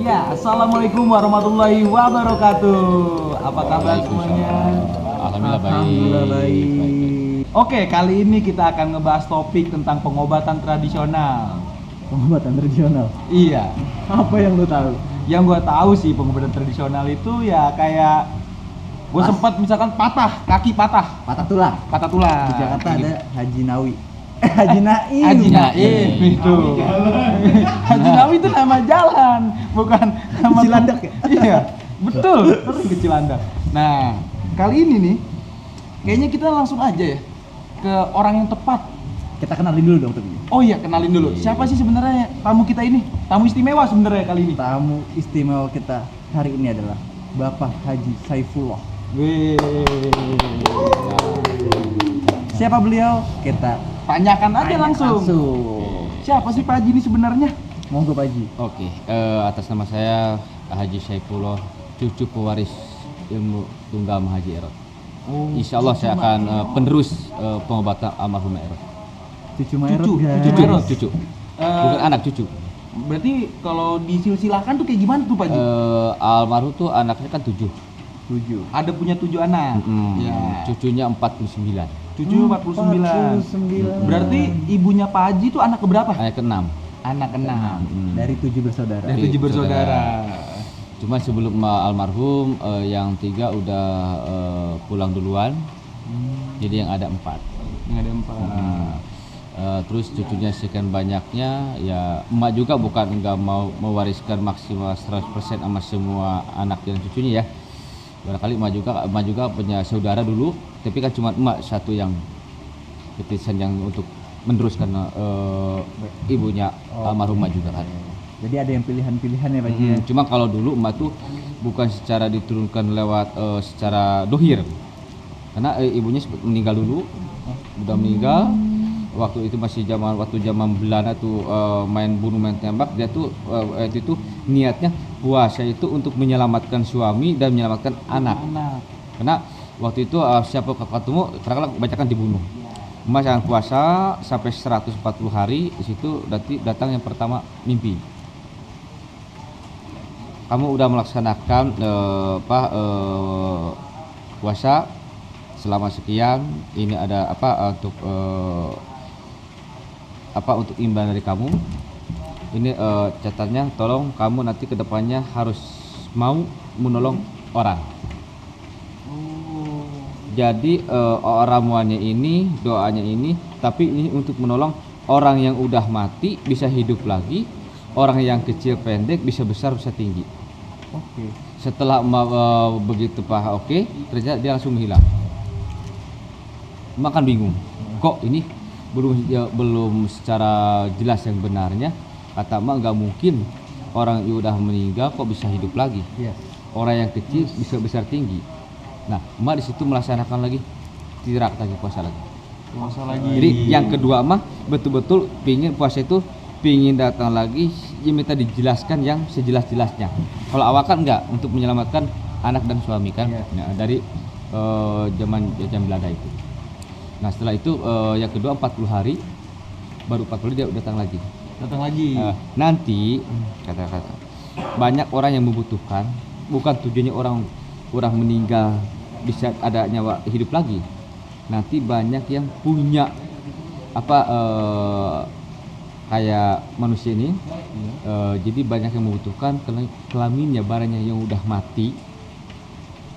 Ya, assalamualaikum warahmatullahi wabarakatuh. Apa kabar semuanya? Alhamdulillah baik. Oke, kali ini kita akan ngebahas topik tentang pengobatan tradisional. Pengobatan tradisional. Iya. Apa yang lu tahu? Yang gua tahu sih pengobatan tradisional itu ya kayak gua sempat misalkan kaki patah Patah tulang. tulang. Di Jakarta ada Haji Nawi. Haji Naim. Haji Naim itu. Haji Naim itu nama jalan, bukan nama Cilandak ya? Iya, betul. Sering ke Cilandak. Nah, kali ini nih, kayaknya kita langsung aja ya ke orang yang tepat. Kita kenalin dulu dong tuh. Oh iya, kenalin dulu. Siapa sih sebenarnya tamu kita ini? Tamu istimewa sebenarnya kali ini. Tamu istimewa kita hari ini adalah Bapak Haji Saifullah. Wih. Siapa beliau? Kita Tanyakan aja langsung. Siapa sih Pak Haji ini sebenarnya? Monggo Pak Haji. Oke, atas nama saya Haji Saifullah, cucu pewaris ilmu tunggal Haji Erot. Oh, Insya Allah saya akan penerus pengobatan almarhum Erot. Cucu Maerot. Cucu Maerot. Cucu. Bukan anak, cucu. Berarti kalau disilsilakan tuh kayak gimana tuh Pak Haji? Almarhum tuh anaknya kan 7. 7. Ada punya 7 anak. Ya. Cucunya 49. Cucu 49. Berarti ibunya Pak Haji itu anak keberapa? Anak ke-6. Anak ke-6. Dari 7 bersaudara. Dari 7 bersaudara. Cuma sebelum almarhum yang 3 udah pulang duluan. Jadi yang ada 4. Yang ada 4. Terus cucunya sekian banyaknya, ya emak juga bukan nggak mau mewariskan maksimal 100% sama semua anak dan cucunya ya. Barangkali emak juga punya saudara dulu, tapi kan cuma emak satu yang ketisan yang untuk meneruskan ibunya almarhum emak juga kan. Jadi ada yang pilihan-pilihan ya Pak Haji. Cuma kalau dulu emak tuh bukan secara diturunkan lewat secara dohir, karena ibunya meninggal dulu, udah meninggal. Waktu itu masih zaman Belanda tuh main bunuh main tembak, dia tuh itu niatnya puasa itu untuk menyelamatkan suami dan menyelamatkan anak. Karena waktu itu siapa ketemu kadang kebanyakan dibunuh. Emas yang puasa sampai 140 hari, di situ datang yang pertama mimpi. Kamu udah melaksanakan puasa selama sekian, ini ada untuk imbalan dari kamu. Ini catatannya, tolong kamu nanti kedepannya harus mau menolong orang. Jadi ramuannya ini, doanya ini, tapi ini untuk menolong orang yang udah mati bisa hidup lagi, orang yang kecil pendek bisa besar bisa tinggi. Oke. Setelah begitu ternyata dia langsung menghilang. Makan bingung, kok ini belum secara jelas yang benarnya. Kata emak nggak mungkin orang yang udah meninggal kok bisa hidup lagi. Iya. Orang yang kecil bisa besar tinggi. Nah, emak di situ melaksanakan lagi tidak lagi puasa lagi. Jadi yang kedua emak betul-betul pingin puasa itu pingin datang lagi, dia minta dijelaskan yang sejelas-jelasnya. Kalau awal kan enggak, untuk menyelamatkan anak dan suami kan. Iya. Nah, dari zaman Belanda itu. Nah, setelah itu yang kedua 40 hari, baru 40 dia datang lagi. Nanti kata-kata banyak orang yang membutuhkan, bukan tujuannya orang meninggal bisa ada nyawa hidup lagi. Nanti banyak yang punya kayak manusia ini, jadi banyak yang membutuhkan kelaminnya, barangnya yang udah mati,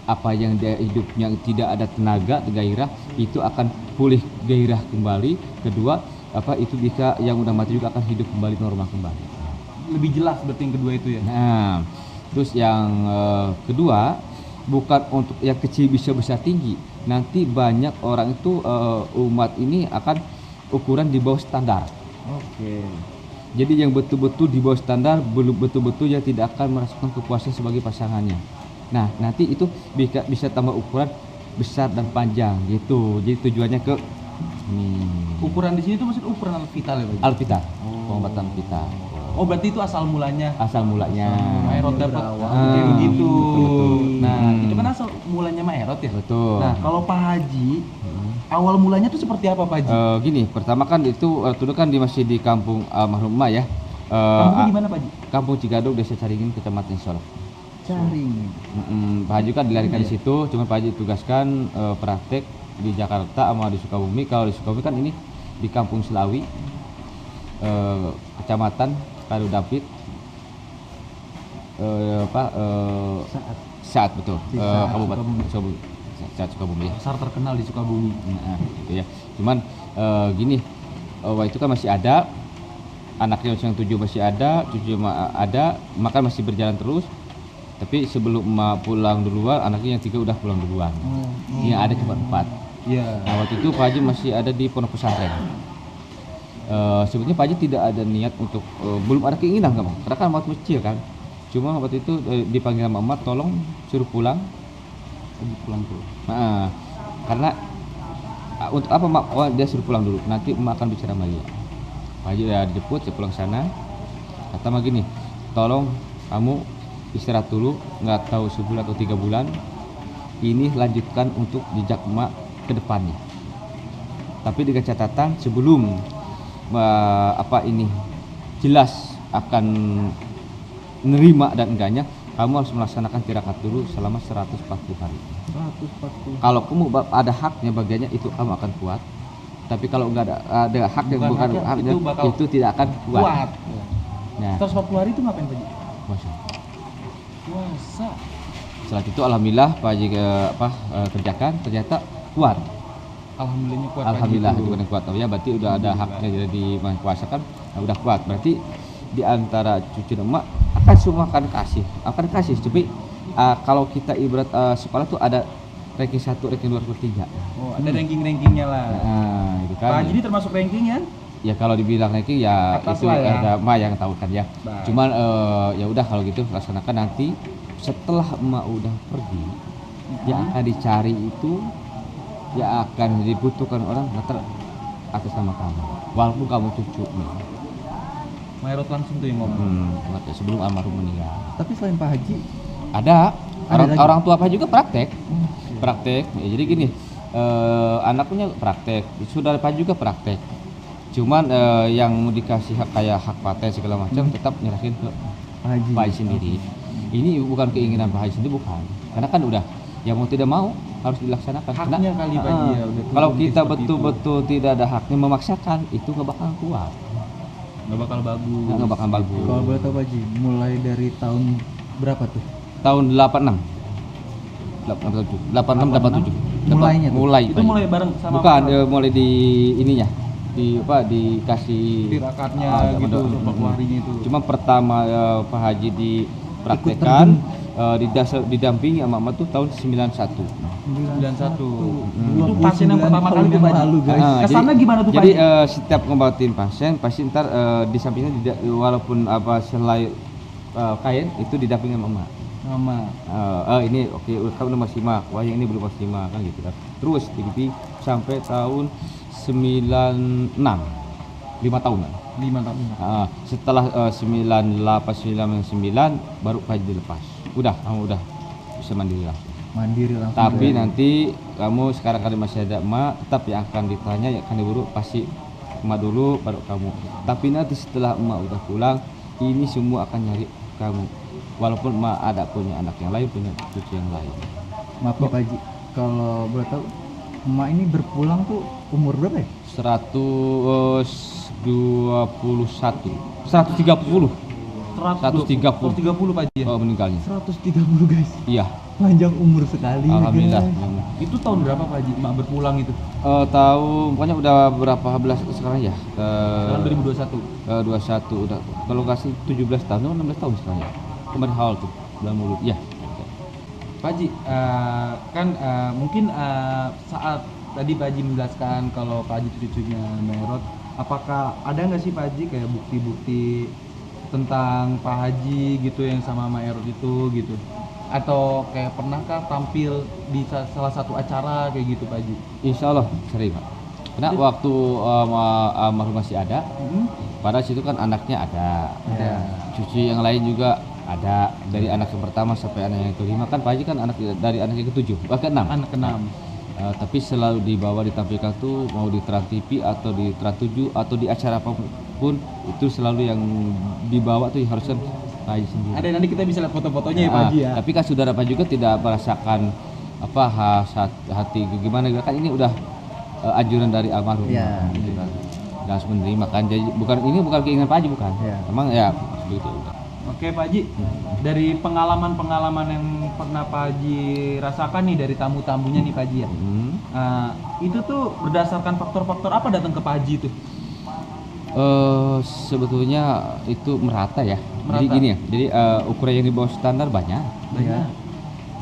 apa yang dia hidupnya tidak ada tenaga, gairah, itu akan pulih gairah kembali. Kedua, itu bisa yang udah mati juga akan hidup kembali normal kembali. Lebih jelas berarti yang kedua itu ya. Nah, terus yang kedua, bukan untuk yang kecil bisa besar tinggi. Nanti banyak orang itu umat ini akan ukuran di bawah standar. Oke. Jadi yang betul-betul di bawah standar, belum betul-betul yang tidak akan merasakan kepuasan sebagai pasangannya. Nah, nanti itu bisa tambah ukuran besar dan panjang gitu. Jadi tujuannya ke Ukuran di sini tuh maksud ukuran vital ya Pak? Alpita, pengobatan vital. Oh, berarti itu asal mulanya. Maerot dapat kayak begitu. Betul. Nah, itu kan asal mulanya Maerot ya. Betul. Nah, kalau Pak Haji, awal mulanya tuh seperti apa Pak Haji? Gini, pertama kan itu dulu kan masih di kampung almarhum emak ya. Kampungnya di mana Pak Haji? Kampung Cigadog, Desa Caringin, Kecamatan Solok. Caringin. Pak Haji kan dilarikan di situ, cuma Pak Haji tugaskan praktek di Jakarta sama di Sukabumi. Kalau di Sukabumi kan ini di Kampung Selawi, Kecamatan Kadu Dampit, saat betul, Saat, Kabupaten Sukabumi, saat Sukabumi ya. Pasar terkenal di Sukabumi. Nah, gitu ya. Cuman gini, waktu itu kan masih ada anaknya yang 7 masih ada, cucu ada, makan masih berjalan terus. Tapi sebelum emak pulang duluan, anaknya yang 3 udah pulang duluan. Yang ada cuma 4. Iya. Nah, waktu itu Pak Haji masih ada di pondok pesantren. Sebetulnya Pak Haji tidak ada niat untuk, belum ada keinginan kan, Bang? Karena kan waktu kecil kan. Cuma waktu itu dipanggil sama emak, tolong suruh pulang. Pulang tuh. Nah, karena untuk apa mak? Oh, dia suruh pulang dulu. Nanti emak akan bicara sama dia. Pak Haji ya dijemput, saya pulang sana. Kata emak gini, tolong kamu istirahat dulu, nggak tahu sebulan atau 3 bulan. Ini lanjutkan untuk jejak emak ke depannya. Tapi dengan catatan sebelum ini jelas akan nerima dan enggaknya, kamu harus melaksanakan tirakat dulu selama 140 hari. 140. Kalau kamu ada haknya bagiannya, itu kamu akan kuat. Tapi kalau enggak ada hak yang bukan haknya, itu tidak akan kuat. Nah, 140 hari itu ngapain Pak Haji? puasa. Puasa. Setelah itu alhamdulillah Pak Haji kerjakan, ternyata kuat. Alhamdulillahnya kuat. Pak Haji Alhamdulillah itu. itu kan kuat. Ya berarti udah ada haknya jadi puasa kan, udah kuat. Berarti di antara cucu dan emak akan semua akan kasih. Tapi kalau kita ibarat sekolah tuh ada ranking 1, ranking 2, ranking 3. Oh, ada ranking-rankingnya lah. Nah, itu kan. Pak Haji ini termasuk ranking ya? Ya kalau dibilang ranking ya Atas itu lah ya. ada emak yang tahu kan ya. Baik. Cuman ya udah kalau gitu laksanakan nanti setelah emak udah pergi, yang akan dicari itu yang akan dibutuhkan orang atas nama kamu. Walaupun kamu cucu nih. Maerot langsung tuh yang ngomong. Sebelum almarhum meninggal. Tapi selain Pak Haji, Ada lagi? orang tua Pak juga praktek. Ya, jadi gini, anaknya praktek, saudara Pak juga praktek. Cuman yang mau dikasih hak kayak hak paten segala macam tetap nyerahin ke Pak Haji. Pak Haji sendiri. Ini bukan keinginan Pak Haji sendiri, bukan. Karena kan udah, ya mau tidak mau harus dilaksanakan. Haknya kali Pak Haji ya, udah Kalau turun kita seperti betul-betul tidak ada haknya memaksakan, itu nggak bakal kuat, nggak bakal bagus. nggak bakal bagus. Kalau boleh tahu Pak Haji, mulai dari tahun berapa tuh? Tahun 86, 87. Mulainya tuh? Mulai. Itu Pak Haji. mulai bareng sama Bukan, mulai di ininya, dikasih tirakatnya zaman gitu, dulu. 40 harinya itu. Cuma pertama Pak Haji dipraktekkan, didampingi sama emak tuh tahun 91. 91. Hmm. Itu pasien yang pertama kali tuh Pak Haji. lalu, guys. Kesana gimana tuh Pak Jadi Haji? setiap ngobatin pasti ntar di sampingnya walaupun selai kain itu didampingi sama emak. Mama. Ini oke, kamu udah masih mak, wah yang ini belum masih mak kan gitu kan. Terus dibimbing sampai tahun 96, 5 tahunan. 5 tahun. Setelah 98, 99 baru Pak Haji dilepas. Kamu udah bisa mandiri lah. Mandiri langsung. Tapi dari- nanti kamu sekarang kali masih ada emak, tetap yang akan ditanya, yang akan diburu pasti emak dulu, baru kamu. Tapi nanti setelah emak udah pulang, ini semua akan nyari kamu. Walaupun emak ada punya anak yang lain, punya cucu yang lain. Maaf Pak Haji, kalau boleh tahu, emak ini berpulang tuh umur berapa ya? 121, 130 130 Pak Haji. meninggalnya. 130 guys, Iya, panjang umur sekali. alhamdulillah. guys. Itu tahun berapa Pak Haji Mak berpulang itu? Tahu pokoknya udah berapa belas sekarang ya? Tahun 2021. 21 udah, kalau kasih 17 tahun, 16 tahun sekarang ya. Kemarin awal tuh, bulan mulut. Ya. Pak Haji, kan mungkin saat tadi Pak Haji menjelaskan kalau Pak Haji itu cucunya Maerot, apakah ada nggak sih Pak Haji kayak bukti-bukti tentang Pak Haji gitu yang sama Maerot itu gitu? Atau kayak pernahkah tampil di salah satu acara kayak gitu Pak Haji? Insya Allah sering Pak. Karena waktu almarhum masih ada, pada situ kan anaknya ada, cucu yang lain juga ada, dari anak yang pertama sampai anak yang kelima kan Pak Haji kan dari anak yang ketujuh bahkan 6. Anak ke-6. Tapi selalu dibawa ditampilkan tuh mau di Trans TV atau di Trans 7 atau di acara apapun pun itu selalu yang dibawa tuh harusnya Pak Haji sendiri. Ada, nanti kita bisa lihat foto-fotonya ya Pak Haji ya. Tapi kan saudara Pak juga tidak merasakan apa hati gimana kan ini udah anjuran dari almarhum. Iya. Gitu kan. Dan harus menerima kan. Jadi bukan keinginan Pak Haji bukan. Iya. Emang ya begitu udah. Oke Pak Haji, dari pengalaman-pengalaman yang pernah Pak Haji rasakan nih dari tamu-tamunya nih Pak Haji ya. Itu tuh berdasarkan faktor-faktor apa datang ke Pak Haji itu? Sebetulnya itu merata ya. Merata. Jadi gini ya. Jadi ukuran yang di bawah standar banyak. Banyak.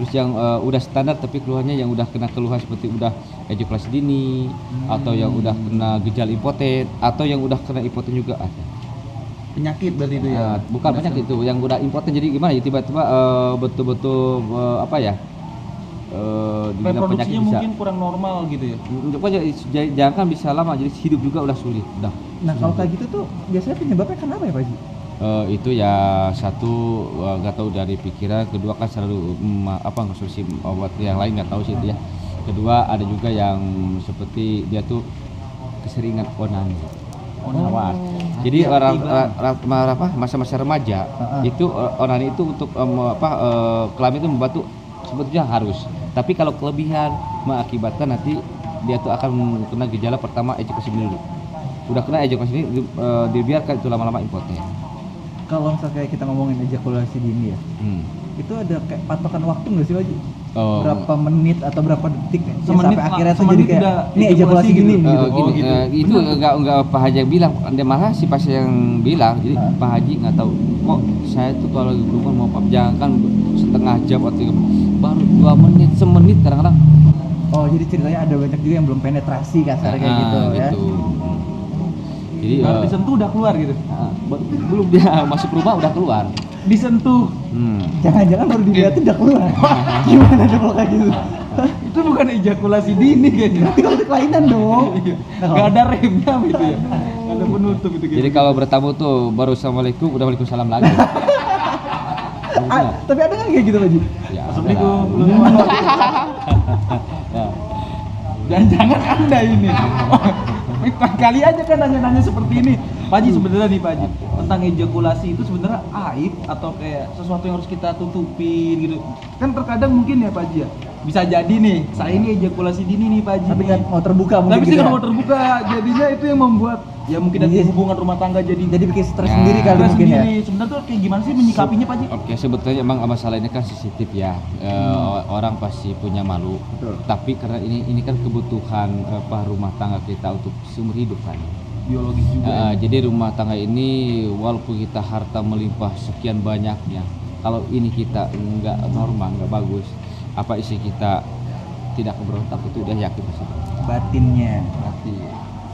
Terus yang udah standar tapi keluhannya yang udah kena keluhan seperti udah ejakulasi dini atau yang udah kena gejala impoten atau yang udah kena impoten juga ada. Penyakit berarti itu ya? Bukan penyakit itu, yang udah impoten jadi gimana ya tiba-tiba betul-betul apa ya? Dibilang penyakit Reproduksinya bisa. mungkin kurang normal gitu ya? Pokoknya jangan kan bisa lama jadi hidup juga udah sulit. Udah. Nah kalau kayak gitu tuh biasanya penyebabnya kenapa ya Pak Haji? Itu ya satu nggak tahu dari pikiran, kedua kan selalu konsumsi obat yang lain nggak tahu sih itu ya. Kedua ada juga yang seperti dia tuh keseringan onani. Awas. Jadi masa-masa remaja itu onani itu untuk kelamin itu membantu sebetulnya harus. Tapi kalau kelebihan mengakibatkan nanti dia tuh akan kena gejala pertama ejakulasi dini. Udah kena ejakulasi dini dibiarkan itu lama-lama impoten. Kalau misalnya kayak kita ngomongin ejakulasi dini ya, itu ada kayak patokan waktu nggak sih Pak Haji? Berapa menit atau berapa detik ya, sampai akhirnya tuh jadi kayak ini ejakulasi gini gitu. Itu enggak Pak Haji yang bilang, dia malah si pasien yang bilang. Jadi Pak Haji nggak tahu kok saya tuh kalau lagi berhubungan mau jangan kan setengah jam atau baru 2 menit, semenit kadang-kadang. Oh jadi ceritanya ada banyak juga yang belum penetrasi kasarnya kayak gitu ya. Jadi baru disentuh udah keluar gitu? Belum dia masuk rumah udah keluar. Disentuh? Jangan-jangan baru dilihat udah keluar. Gimana dong kalau kayak gitu? Itu bukan ejakulasi dini kayaknya. Berarti kalau itu kelainan dong. Gak ada remnya gitu ya? Gak ada penutup itu gitu. Jadi kalau bertamu tuh baru assalamualaikum udah waalaikumsalam lagi. Tapi ada nggak kayak gitu Pak Haji? Ya, Assalamualaikum. Jangan-jangan Anda ini. Kali aja kan nanya-nanya seperti ini. Pak Haji sebenarnya nih Pak Haji, tentang ejakulasi itu sebenarnya aib atau kayak sesuatu yang harus kita tutupin gitu. Kan terkadang mungkin ya Pak Haji ya, bisa jadi nih, saya ini ejakulasi dini nih Pak Haji. Tapi kan mau terbuka mungkin. Tapi sih gitu nggak ya? mau terbuka, jadinya itu yang membuat ya mungkin ada hubungan rumah tangga jadi bikin stres sendiri kali stres mungkin ya. sendiri. Sebenarnya tuh kayak gimana sih menyikapinya Pak Haji? Oke, sebetulnya emang masalah ini kan sensitif ya. Orang pasti punya malu. Betul. Tapi karena ini kan kebutuhan rumah tangga kita untuk seumur hidup kan. Biologis juga. Jadi rumah tangga ini walaupun kita harta melimpah sekian banyaknya, kalau ini kita nggak normal, nggak bagus, apa isi kita tidak keberontak itu udah yakin pasti. Batinnya.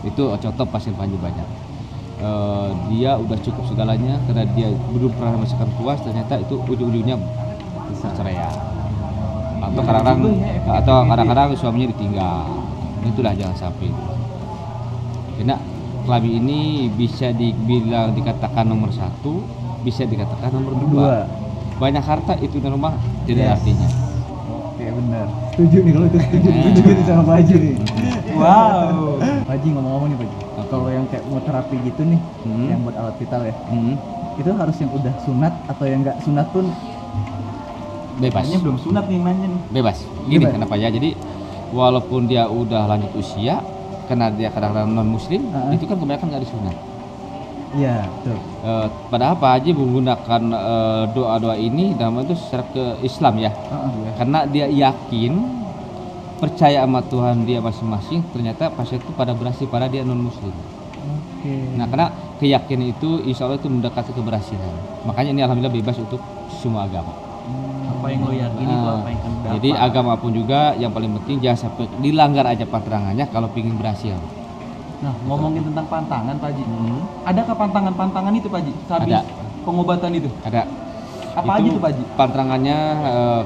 Itu contoh pasien Panji banyak. Dia udah cukup segalanya karena dia belum pernah merasakan puas, ternyata itu ujung-ujungnya perceraian. Atau kadang-kadang suaminya ditinggal. Itulah jangan sampai. Karena kelamin ini bisa dibilang dikatakan nomor 1, bisa dikatakan nomor 2. Banyak harta itu normal tidak artinya. Oke benar. Setuju nih kalau itu setuju nih sama Pak Haji nih. Wow. Pak Haji ngomong-ngomong nih Pak Haji. Kalau yang kayak mau terapi gitu nih, yang buat alat vital ya, itu harus yang udah sunat atau yang nggak sunat pun Bebas. Kayaknya belum sunat nih nanya nih. Bebas. Gini kenapa ya? Jadi walaupun dia udah lanjut usia, karena dia kadang-kadang non muslim, itu kan kebanyakan nggak disunat. Iya, betul. Padahal Pak Haji menggunakan doa-doa ini dalam itu secara ke Islam ya. Karena dia yakin, percaya sama Tuhan dia masing-masing, ternyata pasien itu pada berhasil pada dia non muslim. Oke. Nah karena keyakinan itu insya Allah itu mendekati keberhasilan. Makanya ini alhamdulillah bebas untuk semua agama. Apa yang lo yakini itu apa yang akan dapat. Jadi agama pun juga yang paling penting jangan sampai dilanggar aja pantangannya kalau ingin berhasil. Nah ngomongin tentang pantangan Pak Haji, adakah pantangan-pantangan itu Pak Haji? Habis Ada. pengobatan itu? Ada. Apa aja tuh Pak Haji? Pantangannya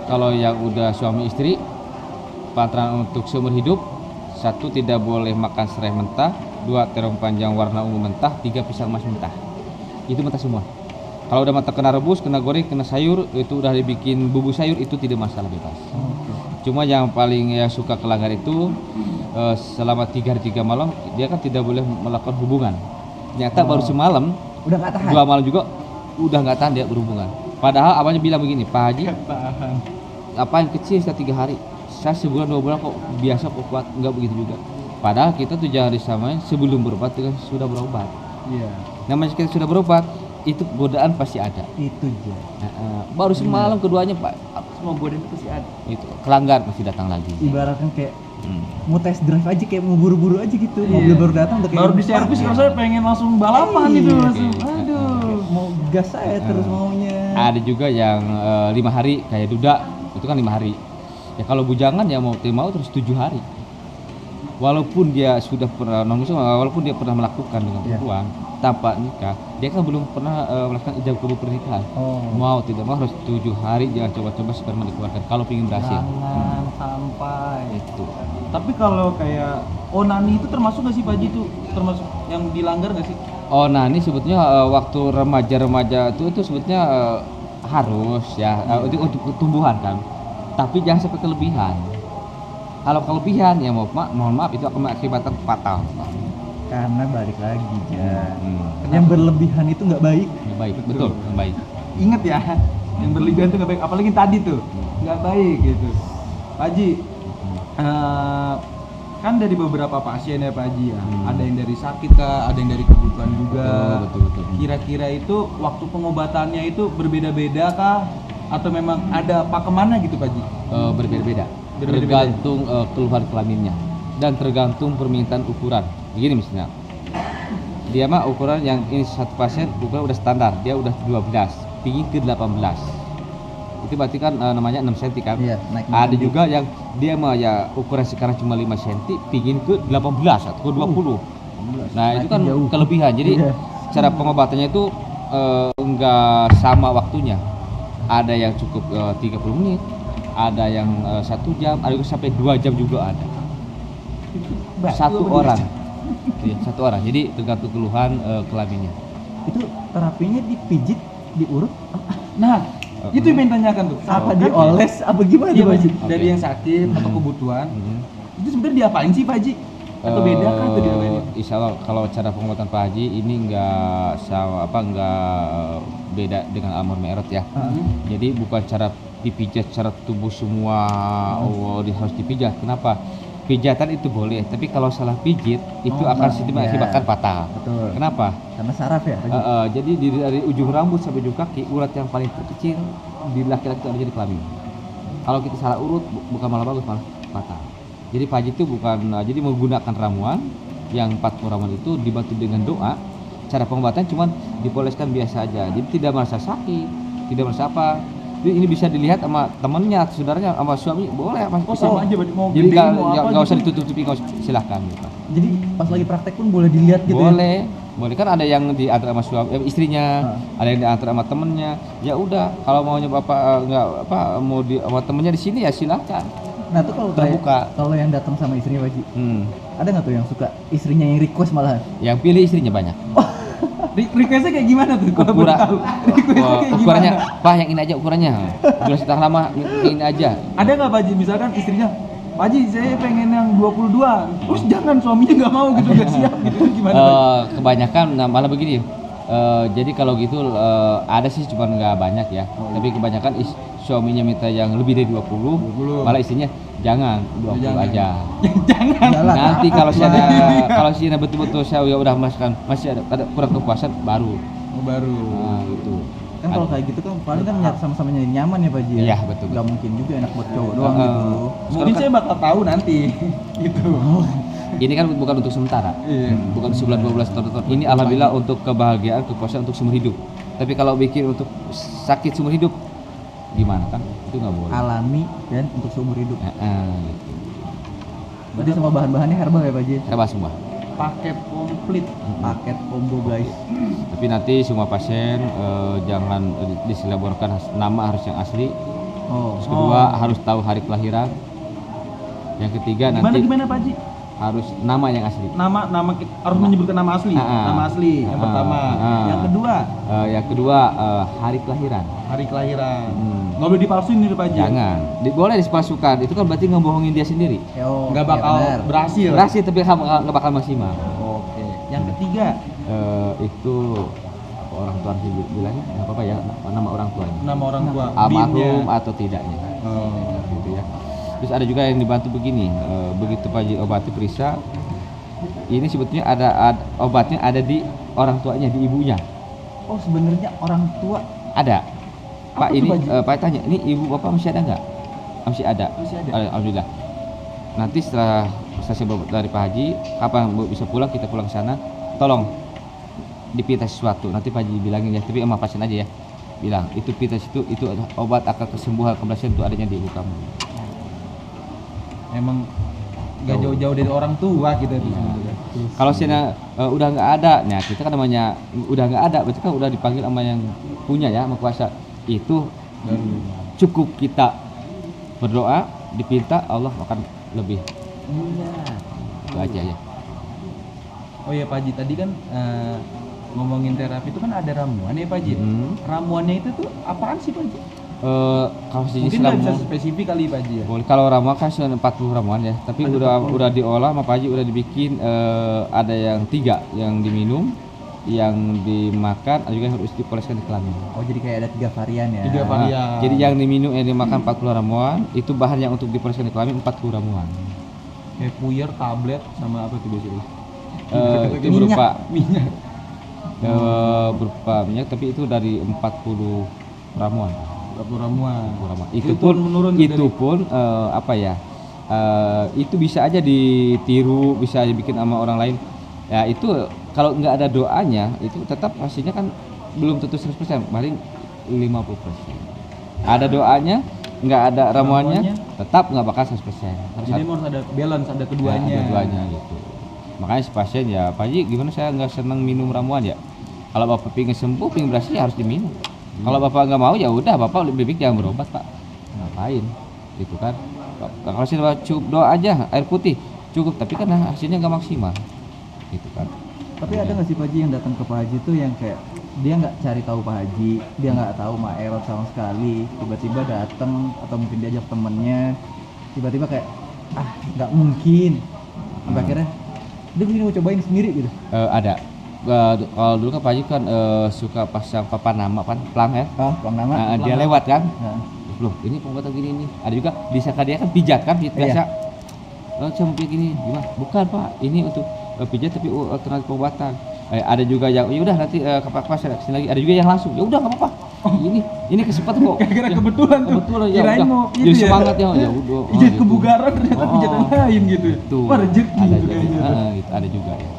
kalau yang udah suami istri, pantangan untuk seumur hidup, 1 tidak boleh makan serai mentah, 2 terong panjang warna ungu mentah, 3 pisang emas mentah. Itu mentah semua. Kalau udah mata kena rebus, kena goreng, kena sayur, itu udah dibikin bumbu sayur, itu tidak masalah, bebas. Cuma yang paling ya suka kelanggar itu selama 3 hari 3 malam dia kan tidak boleh melakukan hubungan Ternyata baru semalam, udah nggak tahan. 2 malam juga udah nggak tahan dia berhubungan. Padahal abangnya bilang begini, Pak Haji, apa yang kecil setelah 3 hari, saya sebulan 2 bulan kok biasa kok kuat, nggak begitu juga. Padahal kita 7 hari sama sebelum berobat dengan sudah berobat. Iya. Namanya kita sudah berobat, itu godaan pasti ada. Itu aja. Baru semalam keduanya Pak, Semua godaan itu pasti ada. itu kelanggar masih datang lagi. Ibaratkan kayak mau test drive aja, kayak mau buru-buru aja gitu. Iya. Mobil baru datang udah kayak Baru di servis rasanya pengen langsung balapan Iya. itu langsung. Oke. Aduh. mau gas saya terus maunya. Ada juga yang 5 hari kayak duda, itu kan 5 hari. Ya kalau bujangan ya mau terus 7 hari. Walaupun dia sudah pernah walaupun dia pernah melakukan dengan Iya. perempuan tanpa nikah, dia kan belum pernah melakukan ijab kabul pernikahan. Oh. Mau tidak mau harus 7 hari jangan coba-coba sperma dikeluarkan kalau ingin berhasil. Jangan sampai. Itu. Tapi kalau kayak onani itu termasuk nggak sih Pak Haji itu? Termasuk yang dilanggar nggak sih? Oh, nah ini sebetulnya waktu remaja-remaja itu sebetulnya harus ya untuk pertumbuhan kan. Tapi jangan sampai kelebihan. Kalau kelebihan ya mohon maaf itu akan mengakibatkan fatal. Karena balik lagi ya. Hmm. Yang berlebihan itu nggak baik. Yang baik, betul, yang baik. Ingat ya, yang berlebihan itu nggak baik. Apalagi tadi tuh nggak baik gitu. Pak Haji, kan dari beberapa pasien ya Pak Haji ya. Ada yang dari sakit kah, ada yang dari kebutuhan juga. Betul. Kira-kira itu waktu pengobatannya itu berbeda-beda kah? Atau memang ada pakemana gitu Pak Haji? Berbeda-beda. Berbeda-beda. Tergantung keluhan kelaminnya dan tergantung permintaan ukuran. Begini misalnya, dia mah ukuran yang ini satu pasien ukuran udah standar, dia udah 12, pingin ke 18. Itu berarti kan namanya 6 cm kan? Iya, naik Ada 6 juga yang dia mah ya ukuran sekarang cuma 5 cm, pingin ke 18 atau ke 20. Nah, itu kan Naikin jauh. kelebihan. Jadi Iya. cara pengobatannya itu enggak sama waktunya. Ada yang cukup 30 menit, ada yang 1 jam, ada yang sampai 2 jam juga ada. Satu orang. Iya, 1 orang. Jadi tergantung keluhan kelaminnya. Itu terapinya dipijit, diurut, Nah, itu yang pengen tanyakan tuh. apa Kan- dioles, apa gimana Iya Pak Pak Haji? Haji, dari yang sakit atau kebutuhan, itu sebenarnya diapain sih Pak Haji? Atau beda kan atau diapain? Insya Allah kalau cara pengobatan Pak Haji ini enggak sama enggak beda dengan Almarhum Mi'raj ya. Jadi bukan cara dipijat secara tubuh semua harus dipijat. Kenapa? Pijatan itu boleh, tapi kalau salah pijit itu akan mengakibatkan patah. Betul. Kenapa? Karena saraf ya Pak Haji? Jadi dari ujung rambut sampai ujung kaki urat yang paling terkecil di laki-laki itu ada jadi kelamin. Kalau kita salah urut bukan malah bagus, malah patah. Jadi Pak Haji itu bukan jadi menggunakan ramuan yang 40 ramuan itu dibantu dengan doa. Cara pengobatan cuma dipoleskan biasa aja. Jadi tidak merasa sakit, tidak merasa apa. Jadi ini bisa dilihat sama temennya, saudaranya, sama suami boleh mas. Oh sama aja berarti mau Jadi gede mau apa nggak usah gitu. ditutup-tutupi, silahkan gitu. Jadi pas lagi praktek pun boleh dilihat gitu ya? Boleh kan ada yang diantar sama suami istrinya, ada yang diantar sama temennya. Ya udah, kalau maunya bapak mau sama temennya di sini ya silahkan. Nah tuh kalau Terbuka. kalau yang datang sama istrinya Pak Haji, ada nggak tuh yang suka istrinya yang request malahan? Yang pilih istrinya banyak. Requestnya kayak gimana tuh? Kalau boleh tahu. Requestnya kayak Ukurannya, gimana? Pak yang ini aja ukurannya. Udah setengah lama ini aja. Ada nggak Pak Haji? Misalkan istrinya, Pak Haji saya pengen yang 22. Terus jangan suaminya nggak mau gitu, nggak siap gitu. Itu gimana Pak Haji? Kebanyakan malah begini. Jadi kalau gitu ada sih cuma nggak banyak ya. Tapi kebanyakan suaminya minta yang lebih dari 20, malah istrinya jangan 20 Jangan. aja. Jangan. Nanti kalau si Ana betul-betul saya udah masih ada kurang kepuasan baru. Baru. Nah, gitu. Kan kalau kayak gitu kan paling kan sama-sama nyari nyaman ya Pak Haji ya? Iya, betul. Gak mungkin juga enak buat cowok doang gitu. Mungkin saya bakal tahu nanti. Gitu. Ini kan bukan untuk sementara. Iya. Bukan sebulan 12 tahun. Ini alhamdulillah untuk kebahagiaan, kepuasan untuk seumur hidup. Tapi kalau bikin untuk sakit seumur hidup gimana kan? Itu nggak boleh. Alami dan untuk seumur hidup. Gitu. Berarti semua bahan-bahannya herbal ya Pak Haji? Hebat semua. Paket komplit. Paket combo guys. Tapi nanti semua pasien jangan diseleborkan nama harus yang asli. Oh. Terus kedua harus tahu hari kelahiran. Yang ketiga nanti Gimana Pak Haji? harus nama yang asli. Nama harus menyebutkan nama asli. Nama asli yang pertama. Yang kedua Yang kedua hari kelahiran. hari kelahiran. Nggak boleh dipalsuin nih Pak Haji. Jangan. Boleh dipalsukan. Itu kan berarti ngebohongin dia sendiri. Oh, Nggak iya bakal benar. berhasil. Berhasil tapi nggak bakal maksimal. Oke. Yang ketiga itu orang tua sih bilangnya nggak apa-apa ya, nama orang tuanya. nama orang tua Almarhum BIM-nya. atau tidaknya. Oh. Gitu ya. Terus ada juga yang dibantu begini, begitu Pak Haji obati periksa, ini sebetulnya ada obatnya ada di orang tuanya, di ibunya. Oh sebenarnya orang tua Ada. Pak Apa tuh, ini Pak Haji? Pak tanya, ini ibu bapak masih ada nggak? Masih ada. Masih ada. Alhamdulillah. Nanti setelah selesai berobat dari Pak Haji, kapan bisa pulang kita pulang ke sana, tolong dipinta sesuatu. Nanti Pak Haji bilangin ya, tapi sama pasien aja ya. Bilang itu pinta itu obat akan kesembuhan kebelasan itu adanya di ibu kamu. Emang nggak jauh-jauh dari orang tua kita tuh sebenarnya. Kalau saya udah nggak ada, nah kita kan namanya udah nggak ada, berarti kan udah dipanggil sama yang punya ya, sama kuasa. Itu cukup kita berdoa, dipinta, Allah akan lebih. Itu aja ya. Oh iya Pak Haji, tadi kan ngomongin terapi itu kan ada ramuan ya Pak Haji. Ramuannya itu tuh apaan sih Pak Haji? Kalau sih Mungkin nggak bisa spesifik kali Pak Haji ya. boleh. Kalau ramuan kan 40 ramuan ya, tapi udah diolah sama Pak Haji, udah dibikin ada yang 3 yang diminum, yang dimakan, ada juga yang harus dipoleskan di kelamin. Oh jadi kayak ada 3 varian ya. 3 varian. Jadi yang diminum, yang dimakan 40 ramuan, itu bahan yang untuk dipoleskan di kelamin 40 ramuan. Kayak puyer, tablet, sama apa tuh biasanya? Itu berupa minyak. berupa minyak, tapi itu dari 40 ramuan. 40 ramuan. Itu pun menurun itu pun apa ya? Itu bisa aja ditiru, bisa dibikin sama orang lain. Ya itu kalau nggak ada doanya, itu tetap hasilnya kan belum tentu 100%, paling 50%. Ada doanya, nggak ada ramuannya, tetap nggak bakal 100%. Jadi harus ada balance, ada keduanya. Ada keduanya gitu. Makanya si pasien ya, Pak Haji gimana saya nggak senang minum ramuan ya? Kalau Bapak pengen sembuh, pengen berhasil ya harus diminum. Kalau Bapak nggak mau ya udah, Bapak lebih baik jangan berobat Pak. Ngapain? Gitu kan? Kalau saya cukup doa aja, air putih cukup, tapi kan hasilnya nggak maksimal. Gitu kan? Tapi ada nggak sih Pak Haji yang datang ke Pak Haji tuh yang kayak dia nggak cari tahu Pak Haji, dia nggak tahu Maerot sama sekali, tiba-tiba datang atau mungkin diajak temennya, tiba-tiba kayak nggak mungkin, sampai akhirnya dia begini mau cobain sendiri gitu. Ada. Kalau dulu kan Pak Haji kan suka pasang papan nama kan, pelang ya. Pelang nama. Dia lewat kan. Nah. Loh, ini pengobatan gini ini. Ada juga disangka dia kan pijat kan, biasa. Saya mau gini, gimana? Bukan Pak, ini untuk pijat tapi alternatif pengobatan. Ada juga yang ya udah nanti kapan saya kesini lagi. Ada juga yang langsung. Ya udah enggak apa-apa. Ini kesempatan kok. Kira-kira kebetulan tuh. Kebetulan ya Kirain udah. mau Jadi itu ya. semangat ya udah. Pijat kebugaran ternyata pijatan lain gitu. Itu. Wah rezeki Ada gitu juga. kayaknya. Gitu, ada juga ya.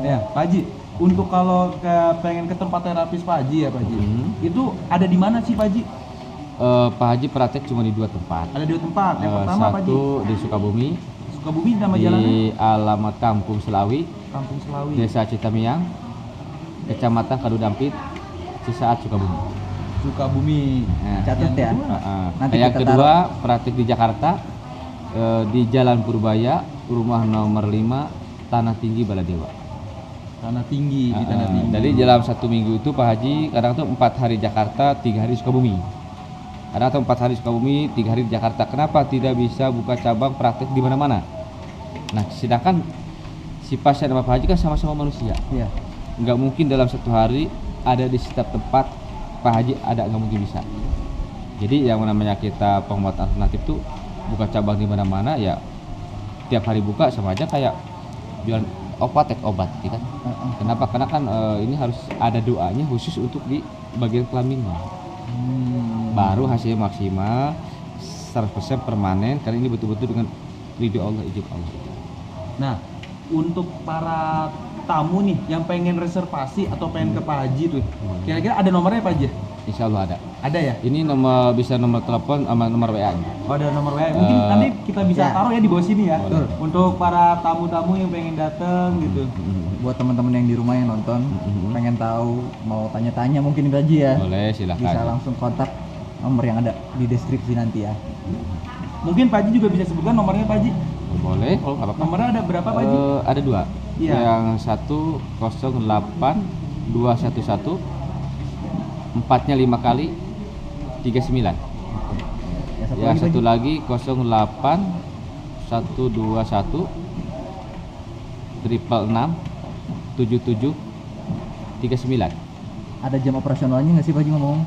Ya Pak Haji, untuk kalau pengen ke tempat terapis Pak Haji ya Pak Haji, itu ada di mana sih Pak Haji? Pak Haji praktek cuma di 2 tempat. Ada 2 tempat. Yang pertama Pak Haji, Satu di Sukabumi, Sukabumi nama jalannya? di alamat Kampung Selawi, Kampung Selawi. Desa Citamiang, Kecamatan Kadudampit, Cisaat, Sukabumi. Sukabumi. Nah, Catat ya. Nanti yang kita kedua praktik di Jakarta, di Jalan Purbaya, rumah nomor 5, Tanah Tinggi, Baladewa. Tanah Tinggi, di Tanah Tinggi. Jadi dalam 1 minggu itu Pak Haji kadang tuh 4 hari Jakarta, 3 hari Sukabumi. Kadang tuh 4 hari Sukabumi, 3 hari di Jakarta. Kenapa tidak bisa buka cabang praktek di mana-mana? Nah, sedangkan si pasien sama Pak Haji kan sama-sama manusia. Iya. Nggak mungkin dalam 1 hari ada di setiap tempat Pak Haji ada, nggak mungkin bisa. Jadi yang namanya kita pengobatan alternatif tuh buka cabang di mana-mana ya, tiap hari buka sama aja kayak jualan obat gitu kan. Kenapa? Karena kan ini harus ada doanya khusus untuk di bagian kelaminnya. Baru hasilnya maksimal 100% permanen, karena ini betul-betul dengan ridho Allah, izin Allah. Nah, untuk para tamu nih yang pengen reservasi atau pengen ke Pak Haji tuh, kira-kira ada nomornya Pak Haji? Insya Allah ada. Ada ya? Ini bisa nomor telepon sama nomor WA-nya. Oh, ada nomor WA. Mungkin nanti kita bisa taruh ya di bawah sini ya. Boleh. Untuk para tamu-tamu yang pengen datang gitu. Buat teman-teman yang di rumah yang nonton, pengen tahu, mau tanya-tanya mungkin Pak Haji ya. Boleh, silakan. Bisa langsung kontak nomor yang ada di deskripsi nanti ya. Mungkin Pak Haji juga bisa sebutkan nomornya Pak Haji. Boleh, kalau nggak apa-apa. Nomornya ada berapa Pak Haji? Ada 2. Iya. Yang satu 08 211, 4-nya 5 kali 39. Yang satu lagi 08 121 666 7739. Ada jam operasionalnya nggak sih Pak Haji ngomong?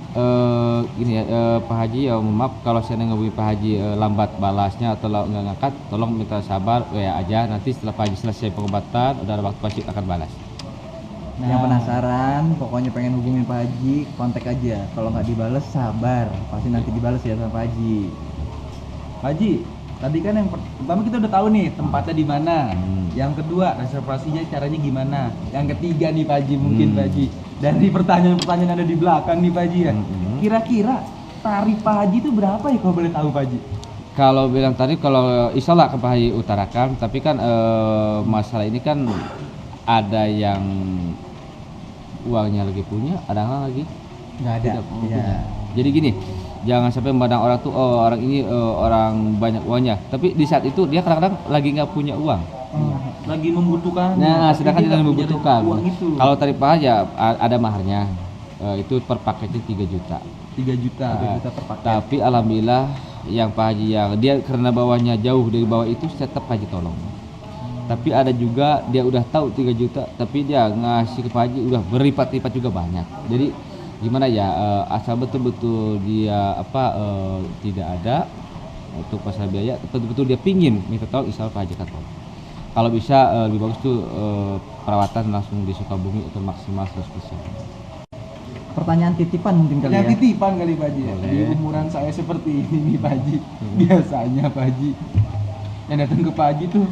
Gini ya, Pak Haji ya maaf kalau saya ngehubungi Pak Haji lambat balasnya atau nggak ngangkat, tolong minta sabar WA aja, nanti setelah Pak Haji selesai pengobatan udah ada waktu pasti akan balas. Yang penasaran, pokoknya pengen hubungin Pak Haji, kontak aja. Kalau nggak dibales, sabar, pasti nanti dibales ya sama Pak Haji. Pak Haji, tadi kan yang pertama kita udah tahu nih tempatnya di mana. Yang kedua reservasinya caranya gimana. Yang ketiga nih Pak Haji mungkin Pak Haji, dari pertanyaan-pertanyaan yang ada di belakang nih Pak Haji ya. Kira-kira tarif Pak Haji itu berapa ya kalau boleh tahu Pak Haji? Kalau bilang tadi kalau insya Allah akan Pak Haji utarakan, tapi kan masalah ini kan ada yang uangnya lagi punya, ada yang lagi Nggak ada. tidak punya. Iya. Jadi gini, jangan sampai memandang orang tuh orang ini orang banyak uangnya, tapi di saat itu dia kadang-kadang lagi nggak punya uang. Lagi membutuhkan. Nah, tapi sedangkan dia dia nggak punya membutuhkan. uang itu. Kalau tarif Pak Haji ada maharnya. Itu per paketnya 3 juta. 3 juta. 3 juta per paket. Tapi alhamdulillah yang Pak Haji yang dia karena bawahnya jauh dari bawah itu tetap Pak Haji tolong. Tapi ada juga dia udah tahu 3 juta tapi dia ngasih ke Pak Haji udah berlipat-lipat juga banyak. Jadi gimana ya, asal betul-betul dia tidak ada untuk masalah biaya, betul-betul dia pingin minta tolong, insya Allah Pak Haji akan tolong. Kalau bisa lebih bagus tuh perawatan langsung di Sukabumi itu maksimal 100%. Pertanyaan titipan mungkin kali Yang ya. titipan kali Pak Haji ya. Boleh. Di umuran saya seperti ini nih Pak Haji. Biasanya Pak Haji yang datang ke Pak Haji tuh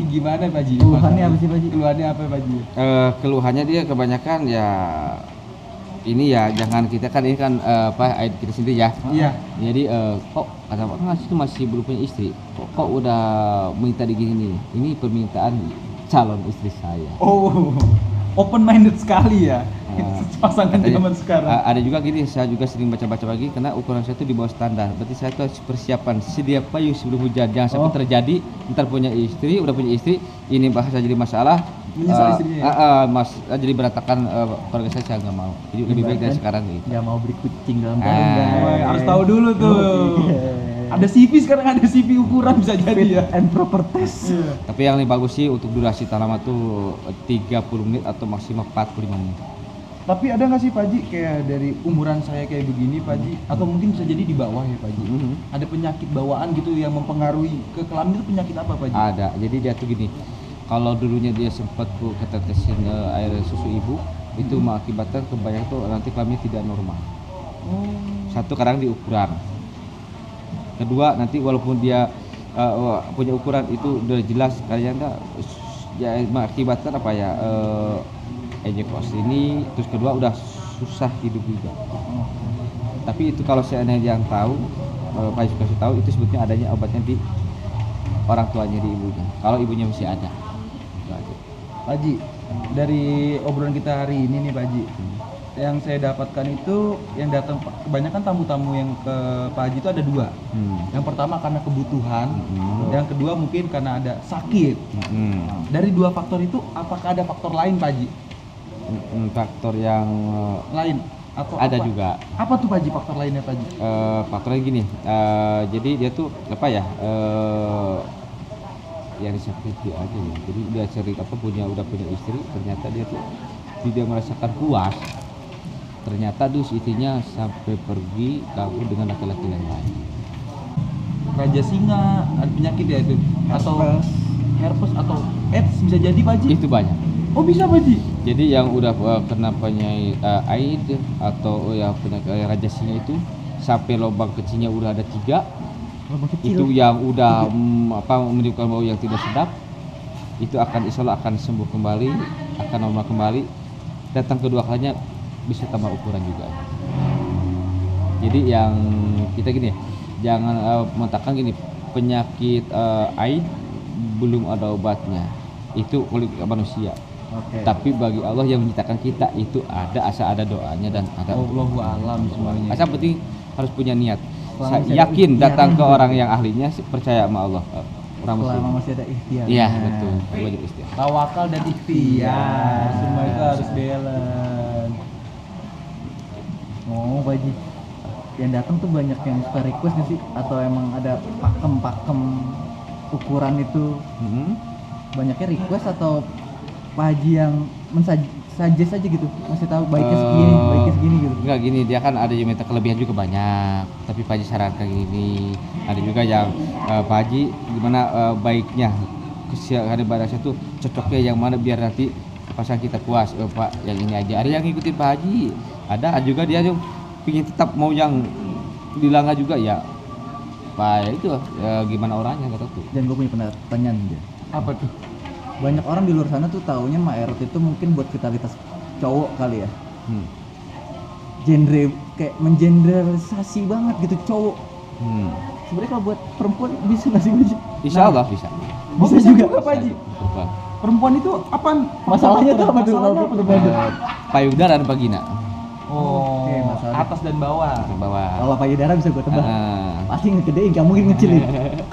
gimana Pak Haji? Keluhannya apa sih Pak Haji? Keluhannya apa Pak Haji? Keluhannya dia kebanyakan ya ini ya, jangan kita kan ini kan air kita sendiri ya. Iya. Jadi kok kata Pak Mas itu masih belum punya istri, kok udah minta digini, ini permintaan calon istri saya. Oh, open minded sekali ya. Ah. Pasangan Katanya, zaman sekarang. ada juga gini, saya juga sering baca-baca lagi karena ukuran saya itu di bawah standar. Berarti saya itu harus persiapan sedia payung sebelum hujan. Jangan sampai terjadi ntar punya istri, udah punya istri, ini bahasa jadi masalah. Menyesal istrinya ya? Jadi berantakan keluarga saya nggak mau. Jadi lebih baik dari sekarang gitu. Nggak mau beli kucing dalam Ah. karung guys. Wah, harus tahu dulu tuh. Ada CV sekarang, ada CV ukuran bisa jadi ya. And proper test. Tapi yang lebih bagus sih untuk durasi tanaman tuh 30 menit atau maksimal 45 menit. Tapi ada nggak sih Pak Haji kayak dari umuran saya kayak begini Pak Haji, atau mungkin bisa jadi di bawah ya Pak Haji. Ada penyakit bawaan gitu yang mempengaruhi ke kelamin, itu penyakit apa Pak Haji? Ada. Jadi dia tuh gini. Kalau dulunya dia sempat ketetesin air susu ibu, itu mengakibatkan kebanyakan tuh nanti kelamin tidak normal. Satu kadang di ukuran. Kedua nanti walaupun dia punya ukuran itu udah jelas kayaknya ya mengakibatkan apa ya ejakulasi ini, terus kedua udah susah hidup juga. Tapi itu kalau seandainya yang tahu, Pak Yusuf kasih tahu itu sebetulnya adanya obatnya di orang tuanya, di ibunya. Kalau ibunya masih ada. Itu aja. Pak Haji, dari obrolan kita hari ini nih Pak Haji, yang saya dapatkan itu yang datang kebanyakan tamu-tamu yang ke Pak Haji itu ada dua. Yang pertama karena kebutuhan, yang kedua mungkin karena ada sakit. Dari dua faktor itu apakah ada faktor lain Pak Haji? Faktor yang Lain atau ada apa? juga. Apa tuh Pak Haji faktor lainnya Pak Haji? Faktornya gini, jadi dia tuh apa ya, yang disakiti aja ya. Jadi dia sering udah punya istri, ternyata dia tuh tidak merasakan puas. Ternyata dus istrinya sampai pergi kabur dengan laki-laki yang lain. Raja singa, ada penyakit ya itu? Atau herpes atau AIDS bisa jadi Pak Haji? Itu banyak. Oh bisa Pak Haji? Jadi yang udah kena penyakit AIDS atau yang penyakit raja singa itu sampai lubang kecilnya udah ada 3. Itu yang udah menimbulkan bau yang tidak sedap, itu akan insya Allah akan sembuh kembali, akan normal kembali. Datang kedua kalinya bisa tambah ukuran juga. Jadi yang kita gini, jangan mengatakan gini, penyakit AIDS belum ada obatnya, itu kulit manusia. Tapi bagi Allah yang menciptakan kita itu ada, asal ada doanya dan ada. Allahu alam semuanya. Asal penting harus punya niat. Saya Selama yakin masih ada datang ke ikhtiar. orang yang ahlinya, percaya sama Allah. Orang muslim. Selama masih ada ikhtiar. Iya betul, wajib istighfar. Tawakal dan ikhtiar, semua itu harus balance. Oh Pak Haji, yang datang tuh banyak yang suka request nggak sih? Atau emang ada pakem-pakem ukuran itu? Banyaknya request atau Pak Haji yang suggest aja gitu, masih tahu baiknya segini gitu. Enggak gini, dia kan ada yang minta kelebihan juga banyak, tapi Pak Haji sarankan gini. Ada juga yang Pak Haji gimana baiknya kesiapan ibadah itu cocoknya yang mana biar nanti pasang kita puas. Pak yang ini aja. Ada yang ngikutin Pak Haji, ada juga dia yang pingin tetap mau yang dilangga juga ya. Pak itu gimana orangnya nggak tahu tuh. Dan gue punya pertanyaan dia. Apa tuh? Banyak orang di luar sana tuh taunya Maerot itu mungkin buat vitalitas cowok kali ya. Genre kayak mengeneralisasi banget gitu cowok. Sebenarnya kalau buat perempuan bisa nggak sih? Insya Allah bisa. Bisa juga apa aja? Perempuan. Perempuan itu apaan? Masalahnya tuh apa tuh? Masalahnya apa tuh, Bang? Payudara dan vagina. Oh, Oke, masalahnya. atas dan bawah. Ke bawah. Kalau payudara bisa gue tebak. Ah. Pasti ngegedein, nggak mungkin ngecilin.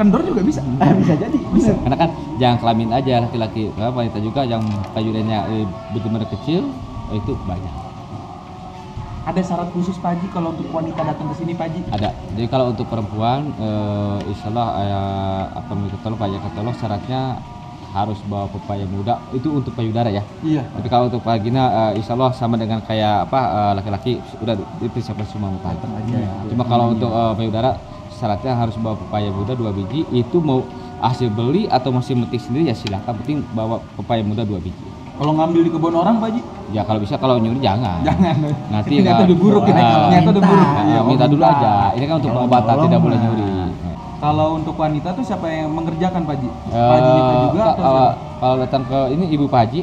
Kendor juga bisa. Bisa jadi. Bisa. Karena kan jangan kelamin aja laki-laki, wanita juga yang payudaranya benar-benar kecil itu banyak. Ada syarat khusus Pak Haji kalau untuk wanita datang ke sini Pak Haji? Ada. Jadi kalau untuk perempuan, insya Allah akan ketolong syaratnya harus bawa pepaya muda itu untuk payudara ya. Iya. Tapi kalau untuk vagina, insya Allah sama dengan kayak laki-laki udah dipersiapkan semua Pak. Cuma kalau untuk payudara syaratnya harus bawa pepaya muda 2 biji. Itu mau hasil beli atau masih metik sendiri ya silakan. Penting bawa pepaya muda 2 biji. Kalau ngambil di kebun orang Pak Haji? Ya kalau bisa, kalau nyuri jangan. Jangan. Nanti Ternyata udah buruk ini. Ah, Ternyata udah buruk. Iya, minta dulu aja. Ini kan untuk Kalau pengobatan nolong tidak boleh mah. nyuri. Kalau untuk wanita tuh siapa yang mengerjakan Pak Haji? Pak Haji Nita juga atau kalau, siapa? kalau datang ke ini Ibu Pak Haji,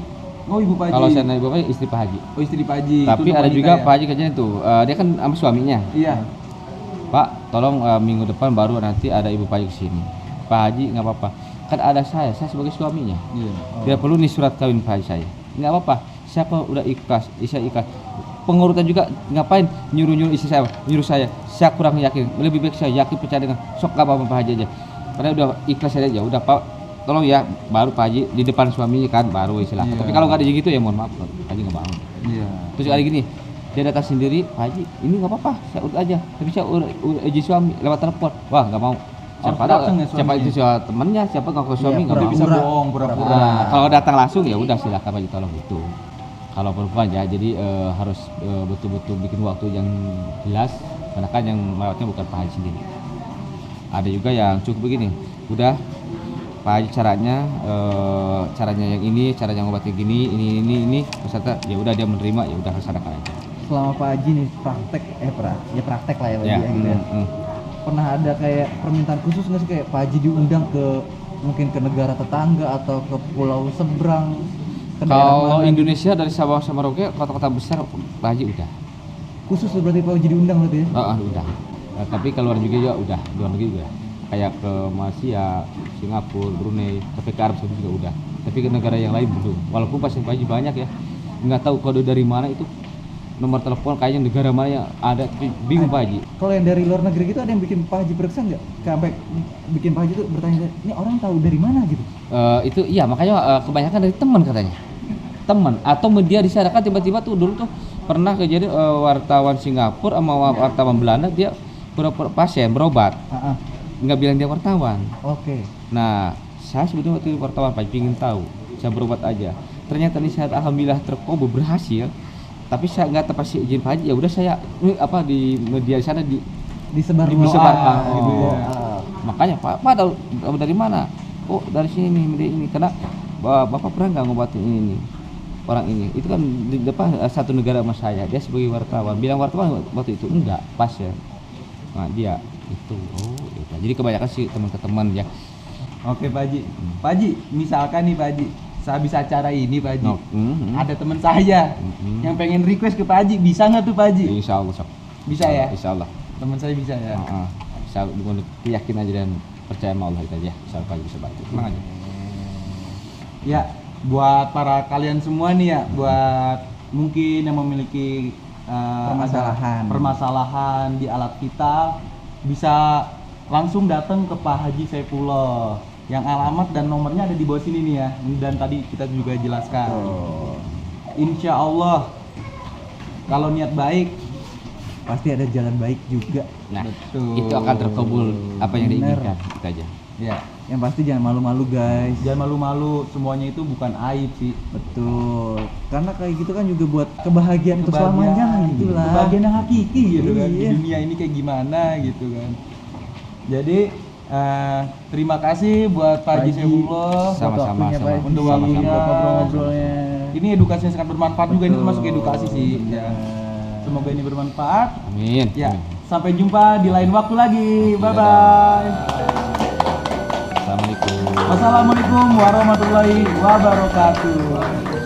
Oh Ibu Pak Haji. kalau saya Ibu Pak Haji istri Pak Haji. Oh istri Pak Haji. Itu Tapi untuk ada wanita juga ya? Pak Haji kerjanya tuh, dia kan sama suaminya. Iya. Pak, tolong minggu depan baru nanti ada Ibu Pak Haji kesini. Pak Haji nggak apa-apa. Kan ada saya sebagai suaminya. Iya. Tidak perlu nih surat kawin Pak Haji saya. Nggak apa-apa. Siapa udah ikhlas, saya ikhlas. Pengurutan juga ngapain nyuruh nyuruh saya. Saya kurang yakin. Lebih baik saya yakin percaya dengan sok nggak apa-apa Pak Haji aja. Karena udah ikhlas aja, ya udah Pak. Tolong ya, baru Pak Haji di depan suaminya kan baru silakan. Iya. Tapi kalau nggak ada gitu ya mohon maaf, Pak Haji nggak mau. Iya. Terus ada gini, dia datang sendiri, Pak Haji, ini nggak apa-apa, saya urut aja. Tapi saya urut izin suami lewat telepon. Wah nggak mau. Siapa datang ya siapa suaminya? itu siapa temennya, siapa ngaku suami nggak Dia mau. bisa Pura-pura. bohong, pura-pura. Nah, kalau datang langsung ya udah silakan Pak Haji tolong itu. Kalau perempuan ya jadi harus betul-betul bikin waktu yang jelas karena kan yang melewatnya bukan Pak Haji sendiri. Ada juga yang cukup begini, udah Pak Haji caranya yang ini, caranya ngobatin gini, ini peserta ya udah dia menerima ya udah laksanakan aja. Selama Pak Haji nih praktek praktek lah ya Pak Haji ya, gitu ya. Pernah ada kayak permintaan khusus nggak sih kayak Pak Haji diundang ke mungkin ke negara tetangga atau ke pulau seberang? Ke daerah Kalau mana? Indonesia dari Sabang sampai Merauke kota-kota besar Pak Haji udah. Khusus berarti Pak Haji diundang berarti ya? Udah. Tapi keluar juga ya udah, luar negeri juga. Kayak ke Malaysia, Singapura, Brunei, sampai ke Arab Saudi juga udah. Tapi ke negara yang lain belum. Walaupun pasien Pak Haji banyak ya, nggak tahu kode dari mana itu, nomor telepon kayaknya negara mana yang ada, bingung Pak Haji. Kalau yang dari luar negeri gitu ada yang bikin Pak Haji berkesan nggak? Sampai bikin Pak Haji tuh bertanya, ini orang tahu dari mana gitu? Itu iya makanya kebanyakan dari teman katanya. Teman atau media di sana kan tiba-tiba tuh dulu tuh pernah kejadian wartawan Singapura sama wartawan Belanda dia pura-pura pasien berobat. Nggak bilang dia wartawan. Oke. Nah, saya sebetulnya waktu itu wartawan Pak ingin tahu, saya berobat aja. Ternyata nih saya alhamdulillah terkobol berhasil. Tapi saya nggak terpaksa izin Pak Haji, ya udah saya di media di sana disebarkan gitu ya. Makanya Pak tahu dari mana? Oh dari sini nih media ini karena Bapak pernah nggak ngobatin ini orang ini? Itu kan di depan satu negara sama saya. Dia sebagai wartawan bilang wartawan waktu itu enggak pas ya. Nah dia itu jadi kebanyakan sih teman ke teman ya. Oke Pak Haji. Pak Haji, misalkan nih Pak Haji, saya bisa acara ini Pak Haji. Ada teman saya yang pengen request ke Pak Haji, bisa nggak tuh Pak Haji? Insya Allah Bisa ya? Insya Allah. Teman saya bisa ya. Saya yakin aja dan percaya sama Allah itu aja. Insya Allah Pak Haji bisa bantu. Tenang aja. Ya, buat para kalian semua nih ya, buat mungkin yang memiliki permasalahan di alat vital, bisa langsung datang ke Pak Haji Saifullah. Yang alamat dan nomornya ada di bawah sini nih ya. Dan tadi kita juga jelaskan. Insya Allah, kalau niat baik, Pasti ada jalan baik juga. Nah, betul. itu akan terkabul apa yang Bener. diinginkan. Itu aja. Ya, Yang pasti jangan malu-malu guys. Jangan malu-malu, semuanya itu bukan aib sih. Betul. Karena kayak gitu kan juga buat kebahagiaan untuk selamanya gitu lah. Kebahagiaan yang hakiki gitu kan. Di Iya. dunia ini kayak gimana gitu kan. Jadi terima kasih buat Pak Haji Haji. Saifullah. Sama-sama, Waktunya, sama. Pak Haji, Untuk waktunya. buat ngobrol-ngobrolnya. Ini edukasi yang sangat bermanfaat juga, ini Betul. termasuk edukasi sih ya. Semoga ini bermanfaat. Amin. Ya, Amin. sampai jumpa di lain waktu lagi. Bye bye. Assalamualaikum. Wassalamualaikum warahmatullahi wabarakatuh.